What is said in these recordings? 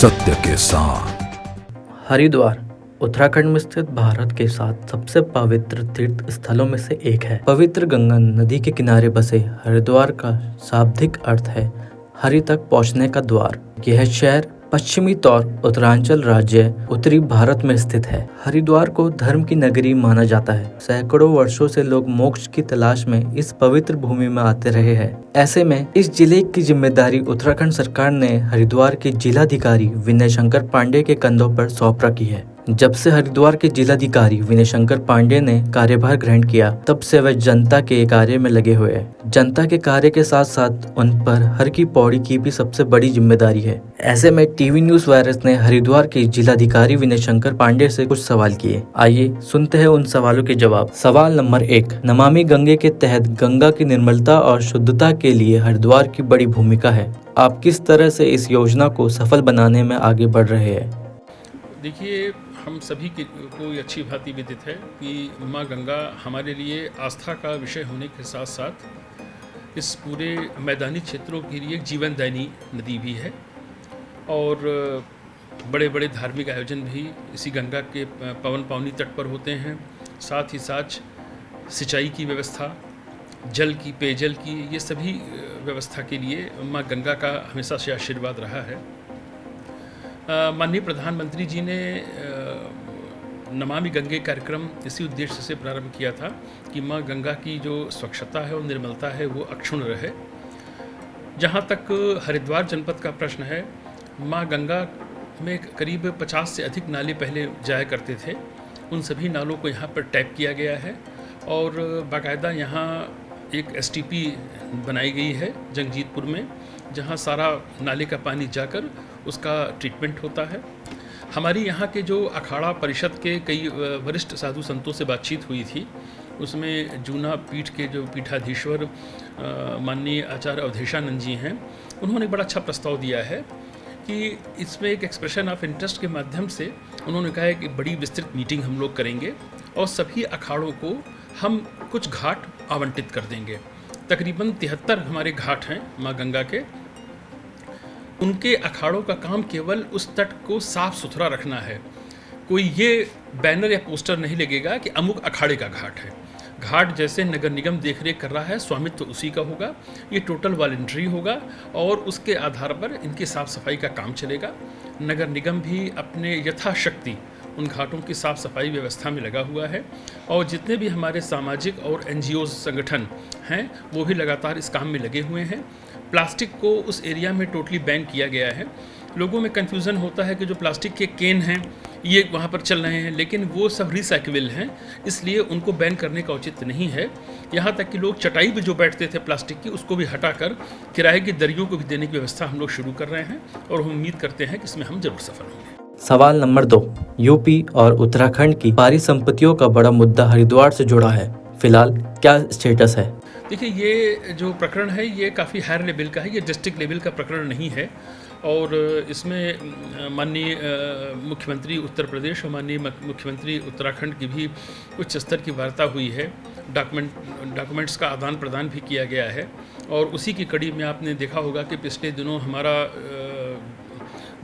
सत्य के साथ। हरिद्वार उत्तराखंड में स्थित भारत के 7 सबसे पवित्र तीर्थ स्थलों में से एक है। पवित्र गंगा नदी के किनारे बसे हरिद्वार का शाब्दिक अर्थ है हरि तक पहुंचने का द्वार। यह शहर पश्चिमी तौर उत्तरांचल राज्य उत्तरी भारत में स्थित है। हरिद्वार को धर्म की नगरी माना जाता है। सैकड़ों वर्षों से लोग मोक्ष की तलाश में इस पवित्र भूमि में आते रहे हैं। ऐसे में इस जिले की जिम्मेदारी उत्तराखंड सरकार ने हरिद्वार के जिलाधिकारी विनय शंकर पांडे के कंधों पर सौंप रखी है। जब से हरिद्वार के जिलाधिकारी विनय शंकर पांडे ने कार्यभार ग्रहण किया, तब से वह जनता के कार्य में लगे हुए हैं। जनता के कार्य के साथ साथ उन पर हर की पौड़ी की भी सबसे बड़ी जिम्मेदारी है। ऐसे में टीवी न्यूज वायरस ने हरिद्वार के जिलाधिकारी विनय शंकर पांडे से कुछ सवाल किए। आइए सुनते हैं उन सवालों के जवाब। सवाल नंबर 1, नमामि गंगे के तहत गंगा की निर्मलता और शुद्धता के लिए हरिद्वार की बड़ी भूमिका है। आप किस तरह से इस योजना को सफल बनाने में आगे बढ़ रहे हैं? देखिए, हम सभी को ये अच्छी भांति विदित है कि माँ गंगा हमारे लिए आस्था का विषय होने के साथ साथ इस पूरे मैदानी क्षेत्रों के लिए एक जीवनदायिनी नदी भी है और बड़े बड़े धार्मिक आयोजन भी इसी गंगा के पवन पावनी तट पर होते हैं। साथ ही साथ सिंचाई की व्यवस्था, जल की, पेयजल की, ये सभी व्यवस्था के लिए माँ गंगा का हमेशा से आशीर्वाद रहा है। माननीय प्रधानमंत्री जी ने नमामि गंगे कार्यक्रम इसी उद्देश्य से प्रारंभ किया था कि माँ गंगा की जो स्वच्छता है और निर्मलता है वो अक्षुण्ण रहे। जहाँ तक हरिद्वार जनपद का प्रश्न है, माँ गंगा में करीब 50 से अधिक नाले पहले जाया करते थे। उन सभी नालों को यहाँ पर टैप किया गया है और बाकायदा यहाँ एक STP बनाई गई है जंगजीतपुर में, जहाँ सारा नाले का पानी जाकर उसका ट्रीटमेंट होता है। हमारी यहाँ के जो अखाड़ा परिषद के कई वरिष्ठ साधु संतों से बातचीत हुई थी, उसमें जूना पीठ के जो पीठाधीश्वर माननीय आचार्य अवधेशानंद जी हैं, उन्होंने बड़ा अच्छा प्रस्ताव दिया है कि इसमें एक एक्सप्रेशन ऑफ इंटरेस्ट के माध्यम से उन्होंने कहा है कि बड़ी विस्तृत मीटिंग हम लोग करेंगे और सभी अखाड़ों को हम कुछ घाट आवंटित कर देंगे। तकरीबन 73 हमारे घाट हैं माँ गंगा के। उनके अखाड़ों का काम केवल उस तट को साफ सुथरा रखना है। कोई ये बैनर या पोस्टर नहीं लगेगा कि अमुक अखाड़े का घाट है। घाट जैसे नगर निगम देखरेख कर रहा है, स्वामित्व उसी का होगा। ये टोटल वॉलंटरी होगा और उसके आधार पर इनकी साफ़ सफाई का काम चलेगा। नगर निगम भी अपने यथाशक्ति उन घाटों की साफ़ सफाई व्यवस्था में लगा हुआ है और जितने भी हमारे सामाजिक और NGO संगठन हैं वो भी लगातार इस काम में लगे हुए हैं। प्लास्टिक को उस एरिया में टोटली बैन किया गया है। लोगों में कन्फ्यूज़न होता है कि जो प्लास्टिक के केन हैं ये वहाँ पर चल रहे हैं, लेकिन वो सब रिसाइकेबल हैं, इसलिए उनको बैन करने का औचित्य नहीं है। यहाँ तक कि लोग चटाई पे जो बैठते थे प्लास्टिक की, उसको भी हटाकर किराए की दरियों को भी देने की व्यवस्था हम लोग शुरू कर रहे हैं और हम उम्मीद करते हैं कि इसमें हम जरूर सफल होंगे। सवाल नंबर 2, यूपी और उत्तराखंड की पारिसंपत्तियों का बड़ा मुद्दा हरिद्वार से जुड़ा है। फिलहाल क्या स्टेटस है? देखिए, ये जो प्रकरण है ये काफ़ी हायर लेवल का है, ये डिस्ट्रिक्ट लेवल का प्रकरण नहीं है और इसमें माननीय मुख्यमंत्री उत्तर प्रदेश और माननीय मुख्यमंत्री उत्तराखंड की भी उच्च स्तर की वार्ता हुई है। डॉक्यूमेंट्स का आदान प्रदान भी किया गया है और उसी की कड़ी में आपने देखा होगा कि पिछले दिनों हमारा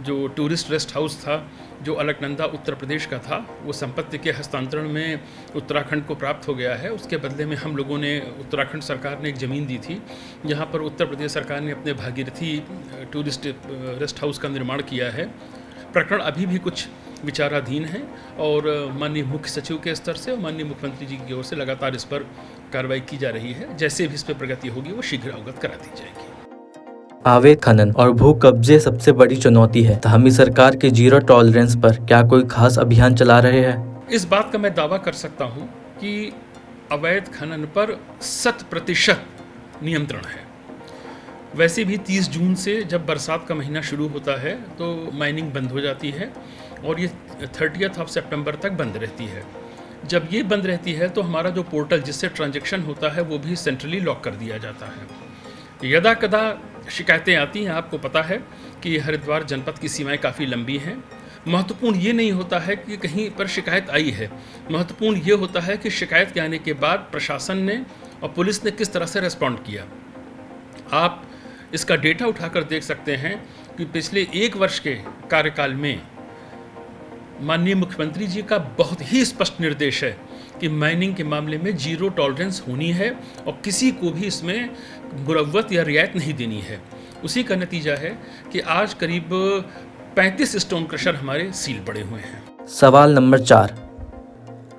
जो टूरिस्ट रेस्ट हाउस था जो अलकनंदा उत्तर प्रदेश का था, वो संपत्ति के हस्तांतरण में उत्तराखंड को प्राप्त हो गया है। उसके बदले में हम लोगों ने, उत्तराखंड सरकार ने एक ज़मीन दी थी जहाँ पर उत्तर प्रदेश सरकार ने अपने भागीरथी टूरिस्ट रेस्ट हाउस का निर्माण किया है। प्रकरण अभी भी कुछ विचाराधीन है और माननीय मुख्य सचिव के स्तर से और माननीय मुख्यमंत्री जी की ओर से लगातार इस पर कार्रवाई की जा रही है। जैसे भी इस पर प्रगति होगी वो शीघ्र अवगत करा दी जाएगी। अवैध खनन और भू कब्जे सबसे बड़ी चुनौती है। धामी सरकार के जीरो टॉलरेंस पर क्या कोई खास अभियान चला रहे हैं? इस बात का मैं दावा कर सकता हूं कि अवैध खनन पर 100% नियंत्रण है। वैसे भी 30 जून से जब बरसात का महीना शुरू होता है तो माइनिंग बंद हो जाती है और ये 30 सितंबर तक बंद रहती है। जब ये बंद रहती है तो हमारा जो पोर्टल जिससे ट्रांजैक्शन होता है वो भी सेंट्रली लॉक कर दिया जाता है। यदा कदा शिकायतें आती हैं। आपको पता है कि हरिद्वार जनपद की सीमाएं काफ़ी लंबी हैं। महत्वपूर्ण ये नहीं होता है कि कहीं पर शिकायत आई है, महत्वपूर्ण ये होता है कि शिकायत के आने के बाद प्रशासन ने और पुलिस ने किस तरह से रेस्पॉन्ड किया। आप इसका डेटा उठाकर देख सकते हैं कि पिछले 1 वर्ष के कार्यकाल में माननीय मुख्यमंत्री जी का बहुत ही स्पष्ट निर्देश है कि माइनिंग के मामले में जीरो टॉलरेंस होनी है और किसी को भी इसमें मुरव्वत या रियायत नहीं देनी है। उसी का नतीजा है कि आज करीब 35 स्टोन क्रशर हमारे सील पड़े हुए हैं। सवाल नंबर 4,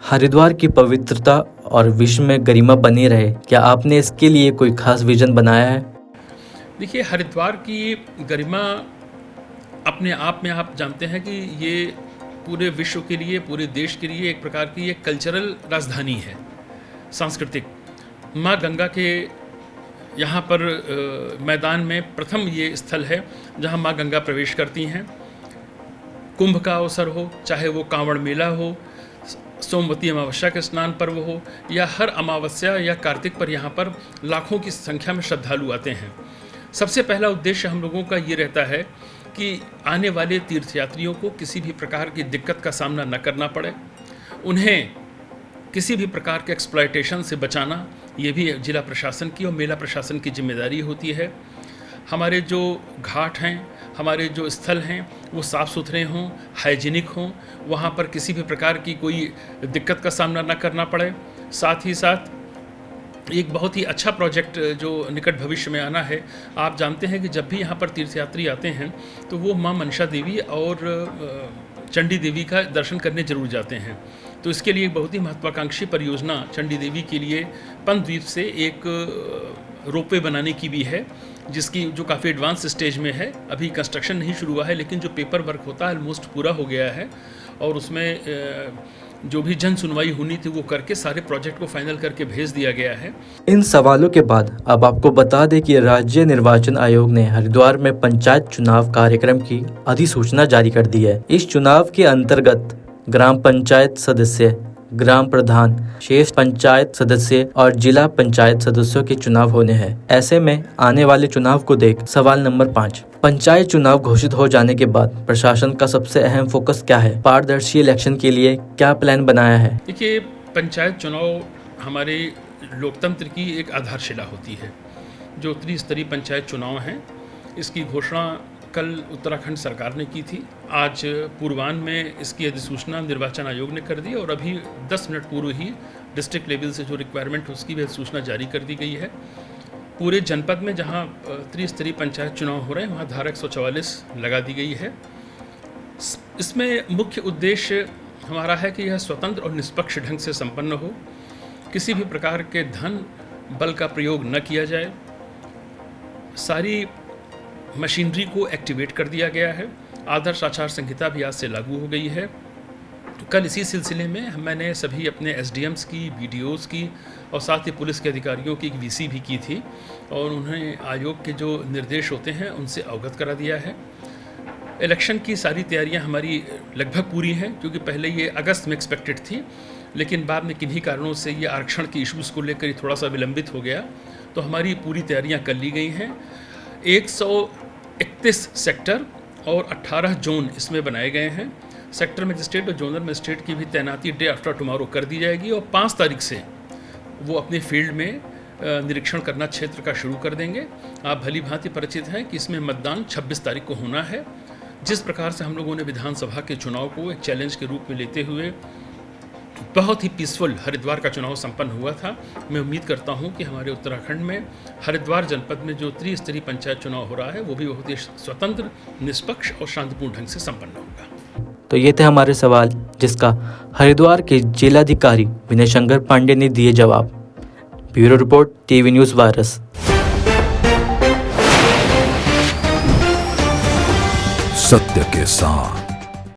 हरिद्वार की पवित्रता और विश्व में गरिमा बनी रहे, क्या आपने इसके लिए कोई खास विजन बनाया है? देखिए, हरिद्वार की गरिमा अपने आप में आप जानते हैं कि ये पूरे विश्व के लिए, पूरे देश के लिए एक प्रकार की एक कल्चरल राजधानी है, सांस्कृतिक। माँ गंगा के यहाँ पर मैदान में प्रथम ये स्थल है जहाँ माँ गंगा प्रवेश करती हैं। कुंभ का अवसर हो, चाहे वो कांवड़ मेला हो, सोमवती अमावस्या के स्नान पर्व हो, या हर अमावस्या या कार्तिक पर यहाँ पर लाखों की संख्या में श्रद्धालु आते हैं। सबसे पहला उद्देश्य हम लोगों का ये रहता है कि आने वाले तीर्थयात्रियों को किसी भी प्रकार की दिक्कत का सामना न करना पड़े, उन्हें किसी भी प्रकार के एक्सप्लॉयटेशन से बचाना, ये भी जिला प्रशासन की और मेला प्रशासन की जिम्मेदारी होती है। हमारे जो घाट हैं, हमारे जो स्थल हैं, वो साफ़ सुथरे हों, हाइजीनिक हों, वहाँ पर किसी भी प्रकार की कोई दिक्कत का सामना न करना पड़े। साथ ही साथ एक बहुत ही अच्छा प्रोजेक्ट जो निकट भविष्य में आना है, आप जानते हैं कि जब भी यहाँ पर तीर्थयात्री आते हैं तो वो माँ मनसा देवी और चंडी देवी का दर्शन करने जरूर जाते हैं। तो इसके लिए बहुत ही महत्वाकांक्षी परियोजना चंडी देवी के लिए पंद्वीप से एक रोपवे बनाने की भी है, जिसकी जो काफ़ी एडवांस स्टेज में है। अभी कंस्ट्रक्शन नहीं शुरू हुआ है, लेकिन जो पेपर वर्क होता है ऑलमोस्ट पूरा हो गया है और उसमें जो भी जन सुनवाई होनी थी वो करके सारे प्रोजेक्ट को फाइनल करके भेज दिया गया है। इन सवालों के बाद अब आपको बता दें कि राज्य निर्वाचन आयोग ने हरिद्वार में पंचायत चुनाव कार्यक्रम की अधिसूचना जारी कर दी है। इस चुनाव के अंतर्गत ग्राम पंचायत सदस्य, ग्राम प्रधान, शेष पंचायत सदस्य और जिला पंचायत सदस्यों के चुनाव होने हैं। ऐसे में आने वाले चुनाव को देख सवाल नंबर 5, पंचायत चुनाव घोषित हो जाने के बाद प्रशासन का सबसे अहम फोकस क्या है? पारदर्शी इलेक्शन के लिए क्या प्लान बनाया है? देखिए, पंचायत चुनाव हमारे लोकतंत्र की एक आधारशिला होती है। जो त्रिस्तरीय पंचायत चुनाव हैं, इसकी घोषणा कल उत्तराखंड सरकार ने की थी। आज पूर्वाह्न में इसकी अधिसूचना निर्वाचन आयोग ने कर दी और अभी 10 मिनट पूर्व ही डिस्ट्रिक्ट लेवल से जो रिक्वायरमेंट है उसकी भी अधिसूचना जारी कर दी गई है। पूरे जनपद में जहां त्रिस्तरीय पंचायत चुनाव हो रहे हैं वहां धारा 144 लगा दी गई है। इसमें मुख्य उद्देश्य हमारा है कि यह स्वतंत्र और निष्पक्ष ढंग से संपन्न हो, किसी भी प्रकार के धन बल का प्रयोग न किया जाए, सारी मशीनरी को एक्टिवेट कर दिया गया है। आदर्श आचार संहिता भी आज से लागू हो गई है। कल इसी सिलसिले में मैंने सभी अपने एसडीएम्स की, बीडीओज़ की और साथ ही पुलिस के अधिकारियों की एक वीसी भी की थी और उन्हें आयोग के जो निर्देश होते हैं उनसे अवगत करा दिया है। इलेक्शन की सारी तैयारियां हमारी लगभग पूरी हैं, क्योंकि पहले ये अगस्त में एक्सपेक्टेड थी, लेकिन बाद में किन्हीं कारणों से ये आरक्षण के इश्यूज़ को लेकर थोड़ा सा विलंबित हो गया। तो हमारी पूरी तैयारियां कर ली गई हैं। 131 सेक्टर और 18 जोन इसमें बनाए गए हैं। सेक्टर मजिस्ट्रेट और जोनल मजिस्ट्रेट की भी तैनाती डे आफ्टर टुमारो कर दी जाएगी और 5 तारीख से वो अपने फील्ड में निरीक्षण करना क्षेत्र का शुरू कर देंगे। आप भली भांति परिचित हैं कि इसमें मतदान 26 तारीख को होना है। जिस प्रकार से हम लोगों ने विधानसभा के चुनाव को एक चैलेंज के रूप में लेते हुए बहुत ही पीसफुल हरिद्वार का चुनाव संपन्न हुआ था, मैं उम्मीद करता हूं कि हमारे उत्तराखंड में हरिद्वार जनपद में जो त्रिस्तरीय पंचायत चुनाव हो रहा है वो भी बहुत ही स्वतंत्र, निष्पक्ष और शांतिपूर्ण ढंग से संपन्न होगा। तो ये थे हमारे सवाल, जिसका हरिद्वार के जिलाधिकारी विनय शंकर पांडे ने दिए जवाब। Bureau report, TV news virus. सत्य के साथ।